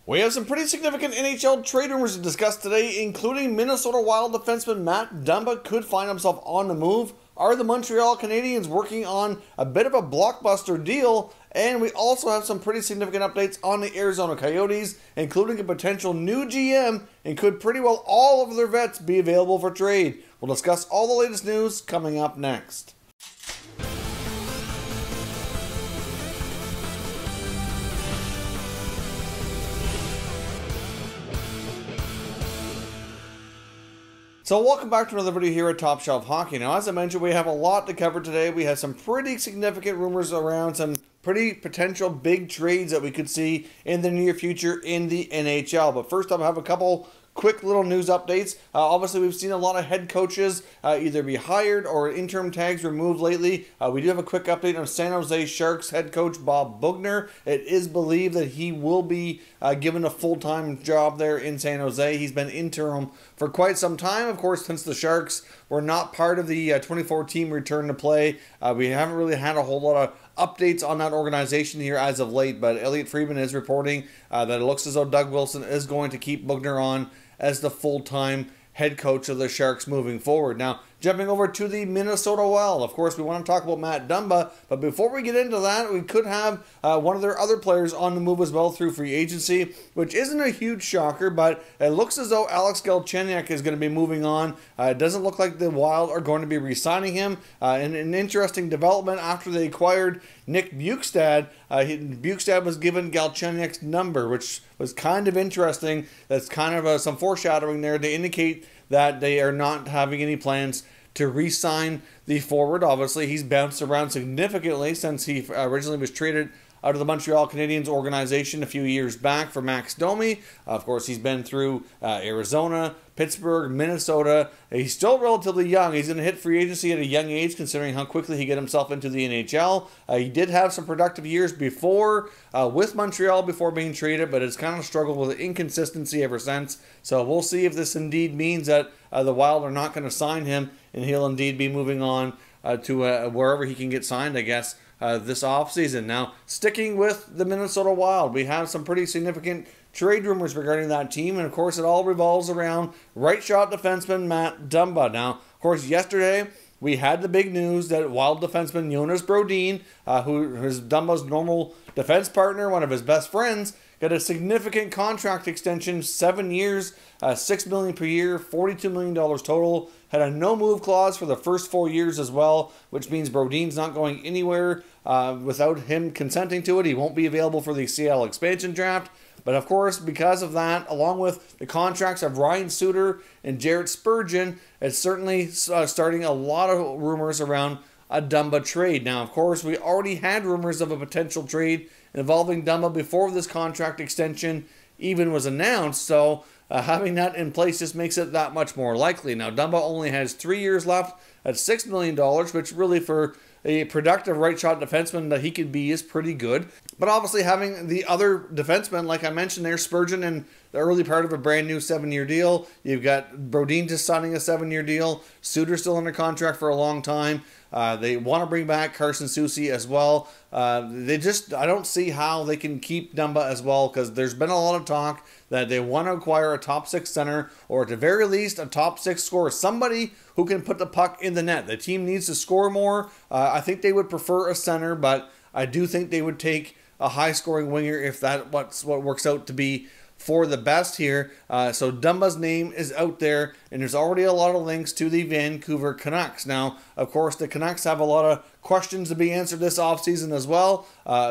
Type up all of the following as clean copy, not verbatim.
We have some pretty significant NHL trade rumors to discuss today, including Minnesota Wild defenseman Matt Dumba could find himself on the move. Are the Montreal Canadiens working on a bit of a blockbuster deal? And we also have some pretty significant updates on the Arizona Coyotes, including a potential new GM, and could pretty well all of their vets be available for trade. We'll discuss all the latest news coming up next. So welcome back to another video here at Top Shelf Hockey. Now, as I mentioned, we have a lot to cover today. We have some pretty significant rumors around some pretty potential big trades that we could see in the near future in the NHL. But first up, I have a couple quick little news updates. Obviously, we've seen a lot of head coaches either be hired or interim tags removed lately. We do have a quick update on San Jose Sharks head coach Bob Boughner. It is believed that he will be given a full-time job there in San Jose. He's been interim for quite some time, of course, since the Sharks were not part of the 2014 return to play. We haven't really had a whole lot of updates on that organization here as of late, but Elliot Friedman is reporting that it looks as though Doug Wilson is going to keep Boughner on as the full-time head coach of the Sharks moving forward. Now, jumping over to the Minnesota Wild. Of course, we want to talk about Matt Dumba, but before we get into that, we could have one of their other players on the move as well through free agency, which isn't a huge shocker, but it looks as though Alex Galchenyuk is going to be moving on. It doesn't look like the Wild are going to be re-signing him. And an interesting development after they acquired Nick Bjugstad. Bjugstad was given Galchenyuk's number, which was kind of interesting. That's kind of some foreshadowing there to indicate that they are not having any plans to re-sign the forward. Obviously, he's bounced around significantly since he originally was traded out of the Montreal Canadiens organization a few years back for Max Domi. Of course, he's been through Arizona, Pittsburgh, Minnesota. He's still relatively young. He's going to hit free agency at a young age, considering how quickly he got himself into the NHL. He did have some productive years before with Montreal before being traded, but it's kind of struggled with inconsistency ever since. So we'll see if this indeed means that the Wild are not going to sign him, and he'll indeed be moving on to wherever he can get signed, I guess, this offseason. Now, sticking with the Minnesota Wild, we have some pretty significant trade rumors regarding that team, and of course it all revolves around right shot defenseman Matt Dumba. Now, of course, yesterday we had the big news that Wild defenseman Jonas Brodin, who is Dumba's normal defense partner, one of his best friends, got a significant contract extension, 7 years, $6 million per year, $42 million total. Had a no-move clause for the first 4 years as well, which means Brodin's not going anywhere without him consenting to it. He won't be available for the CL expansion draft. But of course, because of that, along with the contracts of Ryan Suter and Jarrett Spurgeon, it's certainly starting a lot of rumors around a Dumba trade. Now, of course, we already had rumors of a potential trade involving Dumba before this contract extension even was announced, so having that in place just makes it that much more likely. Now, Dumba only has 3 years left at $6 million, which really for a productive right shot defenseman that he could be is pretty good. But obviously having the other defensemen, like I mentioned there, Spurgeon in the early part of a brand new 7-year deal. You've got Brodin just signing a 7-year deal. Suter still under contract for a long time. They want to bring back Carson Soucy as well. I don't see how they can keep Dumba as well, because there's been a lot of talk that they want to acquire a top 6 center, or at the very least a top 6 scorer, somebody who can put the puck in the net. The team needs to score more. I think they would prefer a center, but I do think they would take a high-scoring winger if that's what works out to be for the best here. So Dumba's name is out there, and there's already a lot of links to the Vancouver Canucks. Now, of course, the Canucks have a lot of questions to be answered this offseason as well.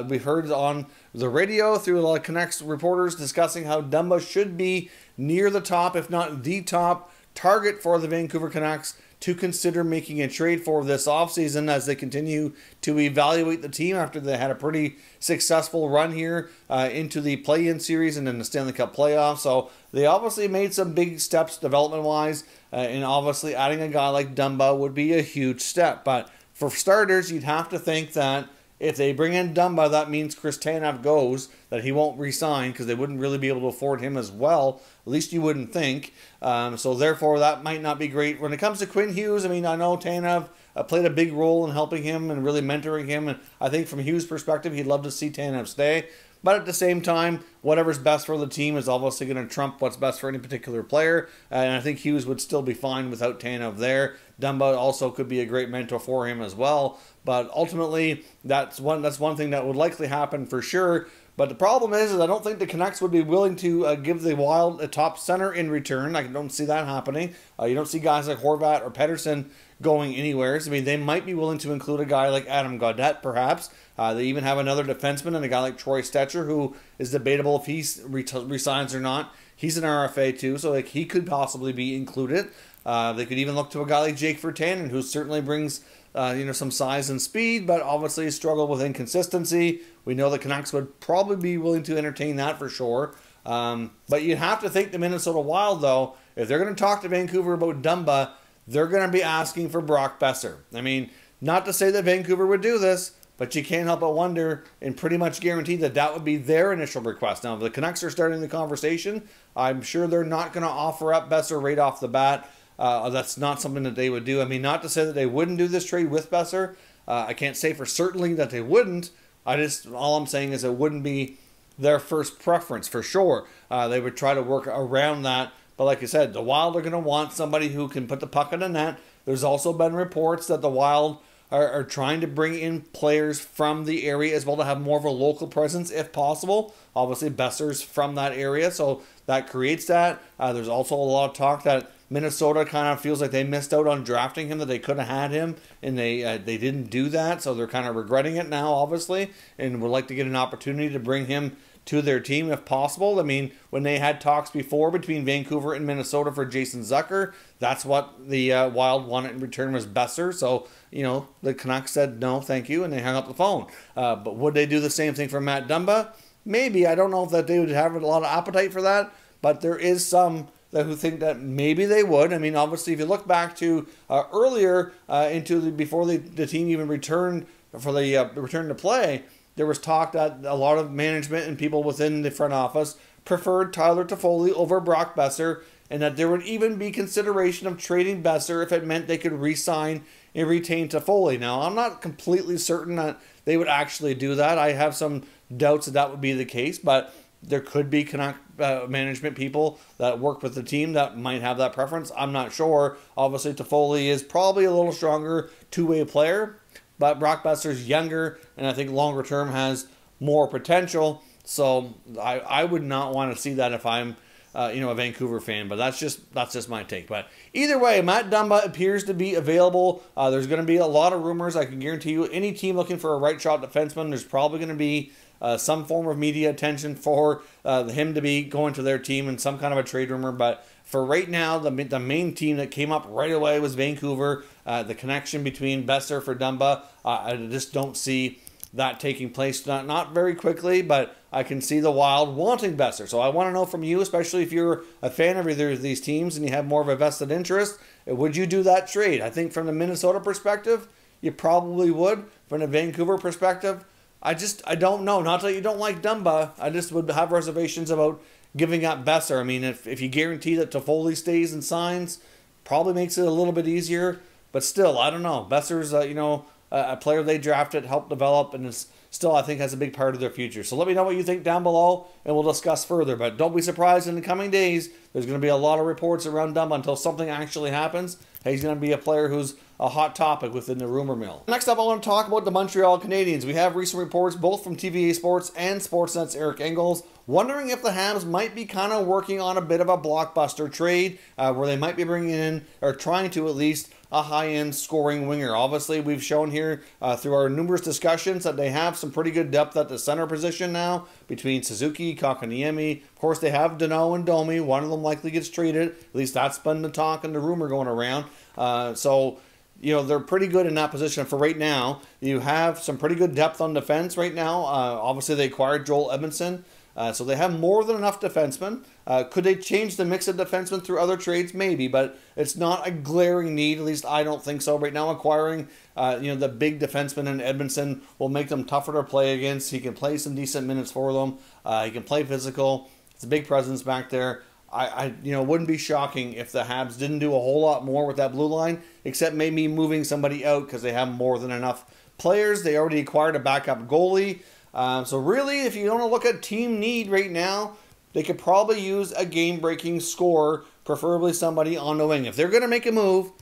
We've heard on the radio through a lot of Canucks reporters discussing how Dumba should be near the top, if not the top, target for the Vancouver Canucks to consider making a trade for this offseason as they continue to evaluate the team after they had a pretty successful run here into the play-in series and then the Stanley Cup playoffs. So they obviously made some big steps development-wise, and obviously adding a guy like Dumba would be a huge step. But for starters, you'd have to think that if they bring in Dumba, that means Chris Tanev goes, that he won't re-sign because they wouldn't really be able to afford him as well. At least you wouldn't think. So therefore, that might not be great. When it comes to Quinn Hughes, I mean, I know Tanev played a big role in helping him and really mentoring him. And I think from Hughes' perspective, he'd love to see Tanev stay. But at the same time, whatever's best for the team is obviously going to trump what's best for any particular player. And I think Hughes would still be fine without Tanev there. Dumba also could be a great mentor for him as well. But ultimately, that's one thing that would likely happen for sure. But the problem is I don't think the Canucks would be willing to give the Wild a top center in return. I don't see that happening. You don't see guys like Horvat or Pettersson going anywhere. I mean, they might be willing to include a guy like Adam Gaudette, perhaps. They even have another defenseman and a guy like Troy Stetcher, who is debatable if he resigns or not. He's an RFA too, so like he could possibly be included. They could even look to a guy like Jake Virtanen, who certainly brings some size and speed, but obviously struggle with inconsistency. We know the Canucks would probably be willing to entertain that for sure. But you'd have to think the Minnesota Wild, though, if they're going to talk to Vancouver about Dumba, they're going to be asking for Brock Boeser. I mean, not to say that Vancouver would do this, but you can't help but wonder and pretty much guarantee that that would be their initial request. Now, if the Canucks are starting the conversation, I'm sure they're not going to offer up Boeser right off the bat. That's not something that they would do. I mean, not to say that they wouldn't do this trade with Boeser. I can't say for certainly that they wouldn't. All I'm saying is it wouldn't be their first preference for sure. They would try to work around that. But like I said, the Wild are going to want somebody who can put the puck in the net. There's also been reports that the Wild are trying to bring in players from the area as well to have more of a local presence if possible. Obviously, Boeser's from that area, so that creates that. There's also a lot of talk that Minnesota kind of feels like they missed out on drafting him, that they could have had him, and they didn't do that, so they're kind of regretting it now, obviously, and would like to get an opportunity to bring him to their team if possible. I mean, when they had talks before between Vancouver and Minnesota for Jason Zucker, that's what the Wild wanted in return was Boeser. So, the Canucks said no, thank you, and they hung up the phone. But would they do the same thing for Matt Dumba? Maybe. I don't know if that they would have a lot of appetite for that, but there is some who think that maybe they would. I mean, obviously, if you look back to earlier before the team even returned for the return to play, there was talk that a lot of management and people within the front office preferred Tyler Toffoli over Brock Boeser, and that there would even be consideration of trading Boeser if it meant they could re-sign and retain Toffoli. Now, I'm not completely certain that they would actually do that. I have some doubts that would be the case, but there could be Canuck management people that work with the team that might have that preference. I'm not sure. Obviously, Toffoli is probably a little stronger two-way player, but Brock Boeser's younger, and I think longer term has more potential. So I would not want to see that if I'm a Vancouver fan, but that's just my take. But either way, Matt Dumba appears to be available. There's going to be a lot of rumors. I can guarantee you, any team looking for a right shot defenseman, there's probably going to be some form of media attention for him to be going to their team in some kind of a trade rumor. But for right now, the main team that came up right away was Vancouver. The connection between Boeser for Dumba, I just don't see that taking place. Not very quickly, but I can see the Wild wanting Boeser. So I want to know from you, especially if you're a fan of either of these teams and you have more of a vested interest, would you do that trade? I think from the Minnesota perspective, you probably would. From the Vancouver perspective, I don't know. Not that you don't like Dumba, I just would have reservations about giving up Boeser. I mean, if you guarantee that Toffoli stays and signs, probably makes it a little bit easier. But still, I don't know. Boeser's, a player they drafted, helped develop, and is still, I think, has a big part of their future. So let me know what you think down below, and we'll discuss further. But don't be surprised in the coming days. There's going to be a lot of reports around Dumba until something actually happens. He's going to be a player who's a hot topic within the rumor mill. Next up, I want to talk about the Montreal Canadiens. We have recent reports both from TVA Sports and Sportsnet's Eric Engels wondering if the Habs might be kind of working on a bit of a blockbuster trade where they might be bringing in, or trying to at least, a high-end scoring winger. Obviously, we've shown here through our numerous discussions that they have some pretty good depth at the center position now between Suzuki, Kakaniemi. Of course, they have Danault and Domi. One of them likely gets traded. At least that's been the talk and the rumor going around. They're pretty good in that position for right now. You have some pretty good depth on defense right now. Obviously, they acquired Joel Edmondson. So they have more than enough defensemen. Could they change the mix of defensemen through other trades? Maybe, but it's not a glaring need. At least I don't think so. Right now, acquiring the big defenseman in Edmondson will make them tougher to play against. He can play some decent minutes for them. He can play physical. It's a big presence back there. I wouldn't be shocking if the Habs didn't do a whole lot more with that blue line, except maybe moving somebody out because they have more than enough players. They already acquired a backup goalie. So really, if you want to look at team need right now, they could probably use a game-breaking scorer, preferably somebody on the wing. If they're going to make a move,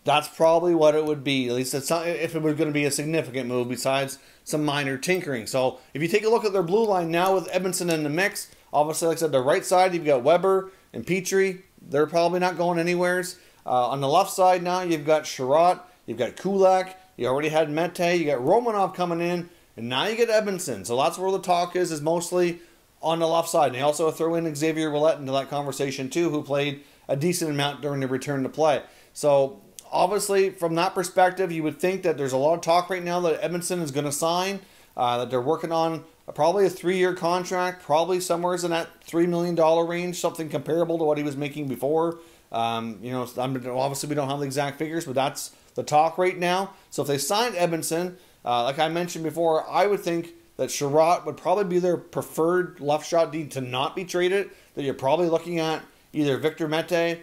that's probably what it would be. At least it's not, if it was going to be a significant move besides some minor tinkering. So if you take a look at their blue line now with Edmundson in the mix, obviously, like I said, the right side, you've got Weber and Petrie. They're probably not going anywheres. On the left side now, you've got Sherratt, you've got Kulak, you already had Mete, you got Romanov coming in, and now you get Edmundson. So that's where the talk is mostly on the left side. And they also throw in Xavier Ouellet into that conversation too, who played a decent amount during the return to play. So obviously, from that perspective, you would think that there's a lot of talk right now that Edmundson is going to sign, that they're working on probably a 3-year contract, probably somewhere in that $3 million range, something comparable to what he was making before. Obviously we don't have the exact figures, but that's the talk right now. So if they signed Edmundson, like I mentioned before, I would think that Sherratt would probably be their preferred left shot D to not be traded. That you're probably looking at either Victor Mete,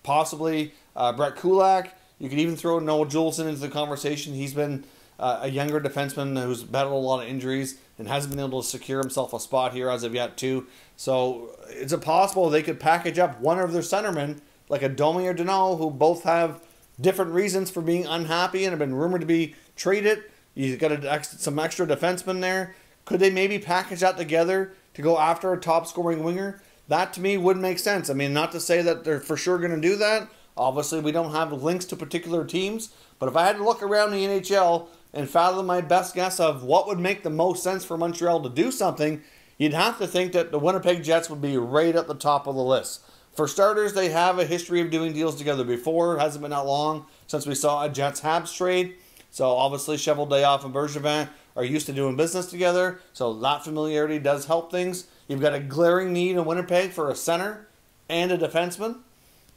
possibly Brett Kulak. You could even throw Noah Juleson into the conversation. He's been a younger defenseman who's battled a lot of injuries and hasn't been able to secure himself a spot here as of yet too. So it's possible they could package up one of their centermen, like a Domi or Danault, who both have different reasons for being unhappy and have been rumored to be traded. You've got some extra defensemen there. Could they maybe package that together to go after a top-scoring winger? That, to me, would make sense. I mean, not to say that they're for sure going to do that. Obviously, we don't have links to particular teams. But if I had to look around the NHL and fathom my best guess of what would make the most sense for Montreal to do something, you'd have to think that the Winnipeg Jets would be right at the top of the list. For starters, they have a history of doing deals together before. It hasn't been that long since we saw a Jets-Habs trade. So obviously, Cheveldayoff and Bergevin are used to doing business together. So that familiarity does help things. You've got a glaring need in Winnipeg for a center and a defenseman.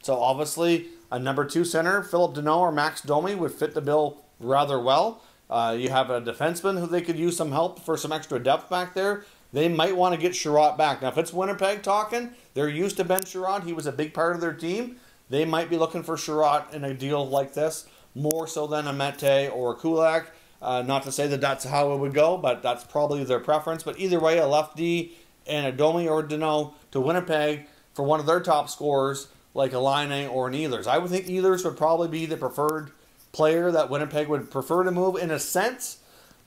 So obviously, a number 2 center, Philip Danault or Max Domi, would fit the bill rather well. You have a defenseman who they could use some help for some extra depth back there. They might want to get Sherratt back. Now, if it's Winnipeg talking, they're used to Ben Sherratt. He was a big part of their team. They might be looking for Sherratt in a deal like this, more so than a Mete or a Kulak. Not to say that that's how it would go, but that's probably their preference. But either way, a left D and a Domi or Danault to Winnipeg for one of their top scorers, like a Laine or an Ehlers. I would think Ehlers would probably be the preferred player that Winnipeg would prefer to move in a sense.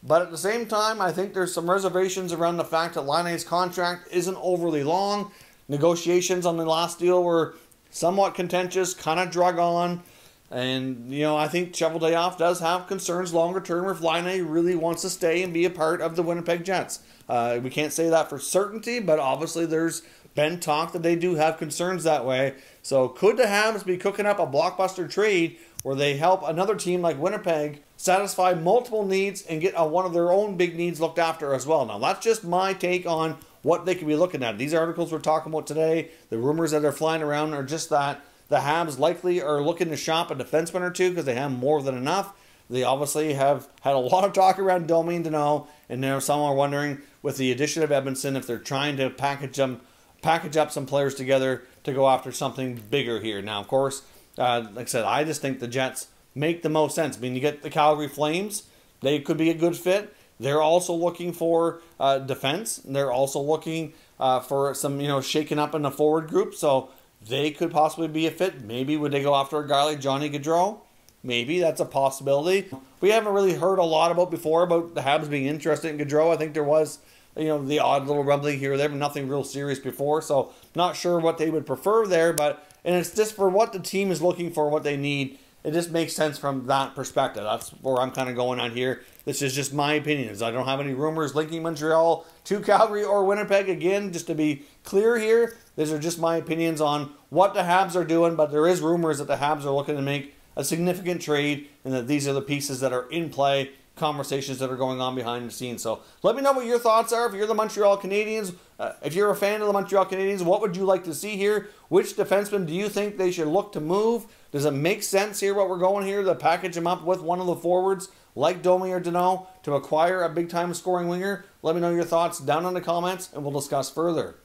But at the same time, I think there's some reservations around the fact that Laine's contract isn't overly long. Negotiations on the last deal were somewhat contentious, kind of drug on. And, I think Cheveldayoff does have concerns longer term if Laine really wants to stay and be a part of the Winnipeg Jets. We can't say that for certainty, but obviously there's been talk that they do have concerns that way. So could the Habs be cooking up a blockbuster trade where they help another team like Winnipeg satisfy multiple needs and get one of their own big needs looked after as well? Now, that's just my take on what they could be looking at. These articles we're talking about today, the rumors that are flying around are just that the Habs likely are looking to shop a defenseman or two because they have more than enough. They obviously have had a lot of talk around Domi and Danault, and now some are wondering, with the addition of Edmundson, if they're trying to package up some players together to go after something bigger here. Now, of course, like I said, I just think the Jets make the most sense. I mean, you get the Calgary Flames. They could be a good fit. They're also looking for defense. They're also looking for some, shaking up in the forward group. So they could possibly be a fit. Maybe would they go after a guy like Johnny Gaudreau? Maybe that's a possibility. We haven't really heard a lot about the Habs being interested in Gaudreau. I think there was, the odd little rumbling here or there, but nothing real serious before. So not sure what they would prefer there, and it's just for what the team is looking for, what they need. It just makes sense from that perspective. That's where I'm kind of going on here. This is just my opinions. I don't have any rumors linking Montreal to Calgary or Winnipeg. Again, just to be clear here, these are just my opinions on what the Habs are doing, but there is rumors that the Habs are looking to make a significant trade and that these are the pieces that are in play, conversations that are going on behind the scenes. So let me know what your thoughts are. If you're the Montreal Canadiens, if you're a fan of the Montreal Canadiens, what would you like to see here? Which defenseman do you think they should look to move? Does it make sense here what we're going here to package them up with one of the forwards like Domi or Danault to acquire a big-time scoring winger? Let me know your thoughts down in the comments and we'll discuss further.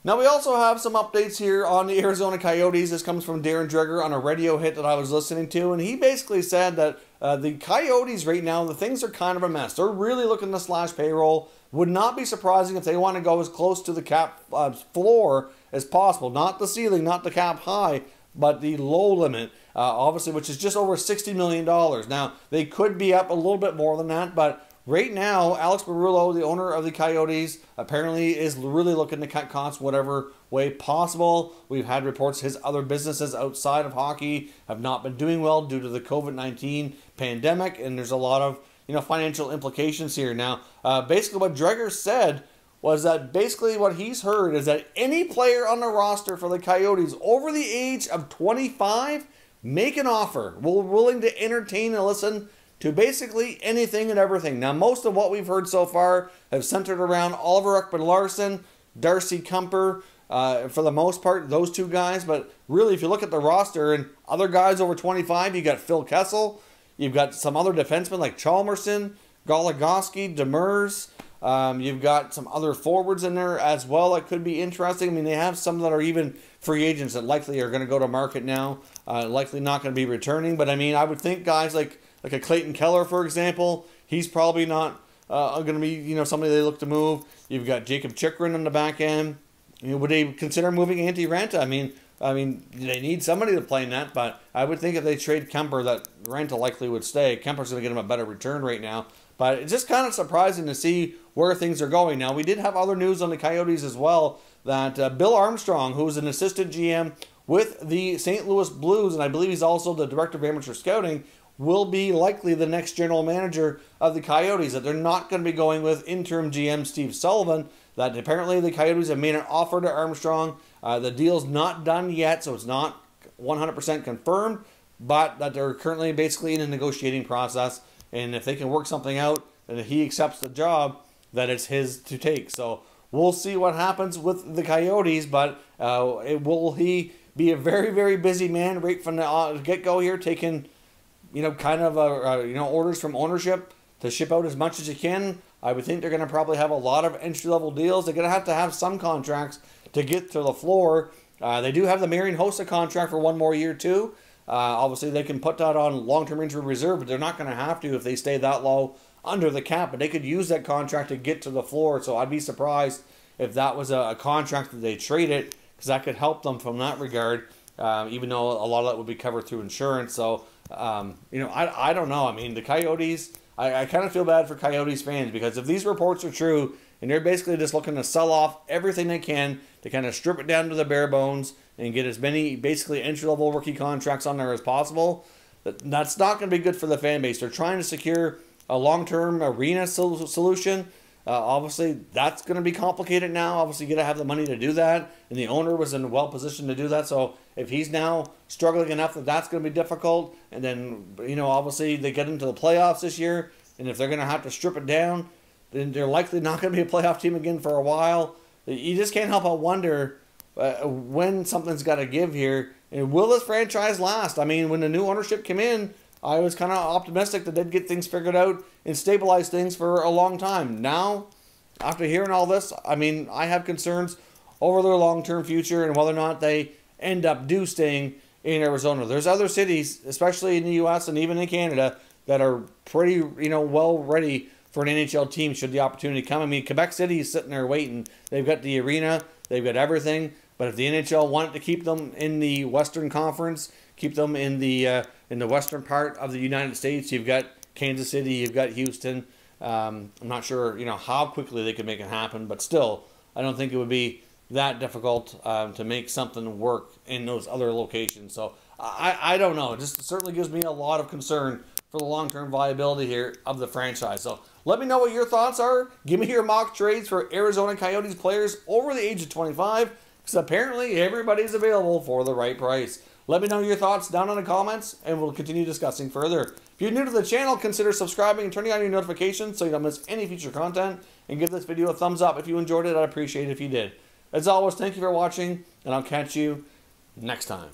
Now, we also have some updates here on the Arizona Coyotes. This comes from Darren Dreger on a radio hit that I was listening to, and he basically said that the Coyotes right now, the things are kind of a mess. They're really looking to slash payroll. would not be surprising if they want to go as close to the cap floor as possible. Not the ceiling, not the cap high, but the low limit, obviously, which is just over $60 million. Now, they could be up a little bit more than that, but right now, Alex Barullo, the owner of the Coyotes, apparently is really looking to cut costs whatever way possible. We've had reports his other businesses outside of hockey have not been doing well due to the COVID-19 pandemic, and there's a lot of financial implications here. Now, basically what Dreger said was that basically what he's heard is that any player on the roster for the Coyotes over the age of 25 make an offer. We're willing to entertain and listen to basically anything and everything. Now, most of what we've heard so far have centered around Oliver Ekman-Larsson, Darcy Kuemper, for the most part, those two guys. But really, if you look at the roster and other guys over 25, you got Phil Kessel, you've got some other defensemen like Chalmerson, Goligoski, Demers. You've got some other forwards in there as well that could be interesting. I mean, they have some that are even free agents that likely are going to go to market now, likely not going to be returning. But I mean, I would think guys like a Clayton Keller, for example, he's probably not going to be somebody they look to move. You've got Jacob Chikrin on the back end. Would they consider moving Antti Ranta? I mean, they need somebody to play in that, but I would think if they trade Kuemper that Ranta likely would stay. Kuemper's going to get him a better return right now. But it's just kind of surprising to see where things are going. Now, we did have other news on the Coyotes as well, that Bill Armstrong, who is an assistant GM with the St. Louis Blues, and I believe he's also the director of amateur scouting, will be likely the next general manager of the Coyotes. That they're not going to be going with interim GM Steve Sullivan. That apparently the Coyotes have made an offer to Armstrong. The deal's not done yet, so it's not 100% confirmed, but that they're currently basically in a negotiating process. And if they can work something out, and if he accepts the job, that it's his to take. So we'll see what happens with the Coyotes, but will he be a very, very busy man right from the get-go here, taking kind of orders from ownership to ship out as much as you can? I would think they're going to probably have a lot of entry-level deals. They're going to have some contracts to get to the floor. They do have the Marian Hossa contract for one more year too. Obviously, they can put that on long-term injury reserve, but they're not going to have to if they stay that low under the cap. But they could use that contract to get to the floor. So I'd be surprised if that was a contract that they traded, because that could help them from that regard, even though a lot of that would be covered through insurance. So, I don't know. I mean, the Coyotes, I kind of feel bad for Coyotes fans, because if these reports are true and they're basically just looking to sell off everything they can to kind of strip it down to the bare bones and get as many basically entry-level rookie contracts on there as possible, that's not going to be good for the fan base. They're trying to secure a long-term arena solution. Obviously, that's going to be complicated now. Obviously, you got to have the money to do that, and the owner was in a well-positioned to do that. So if he's now struggling enough that that's going to be difficult, and then, obviously they get into the playoffs this year, and if they're going to have to strip it down, then they're likely not going to be a playoff team again for a while. You just can't help but wonder when something's got to give here. And will this franchise last? I mean, when the new ownership came in, I was kind of optimistic that they'd get things figured out and stabilize things for a long time. Now, after hearing all this, I mean, I have concerns over their long-term future and whether or not they end up staying in Arizona. There's other cities, especially in the U.S. and even in Canada, that are pretty, well ready for an NHL team should the opportunity come. I mean, Quebec City is sitting there waiting. They've got the arena, they've got everything. But if the NHL wanted to keep them in the Western Conference, keep them in the western part of the United States, you've got Kansas City, you've got Houston. I'm not sure, how quickly they could make it happen, but still, I don't think it would be that difficult to make something work in those other locations. So I don't know. It just certainly gives me a lot of concern for the long-term viability here of the franchise. So let me know what your thoughts are. Give me your mock trades for Arizona Coyotes players over the age of 25, because apparently everybody's available for the right price. Let me know your thoughts down in the comments, and we'll continue discussing further. If you're new to the channel, consider subscribing and turning on your notifications so you don't miss any future content, and give this video a thumbs up if you enjoyed it. I'd appreciate it if you did. As always, thank you for watching, and I'll catch you next time.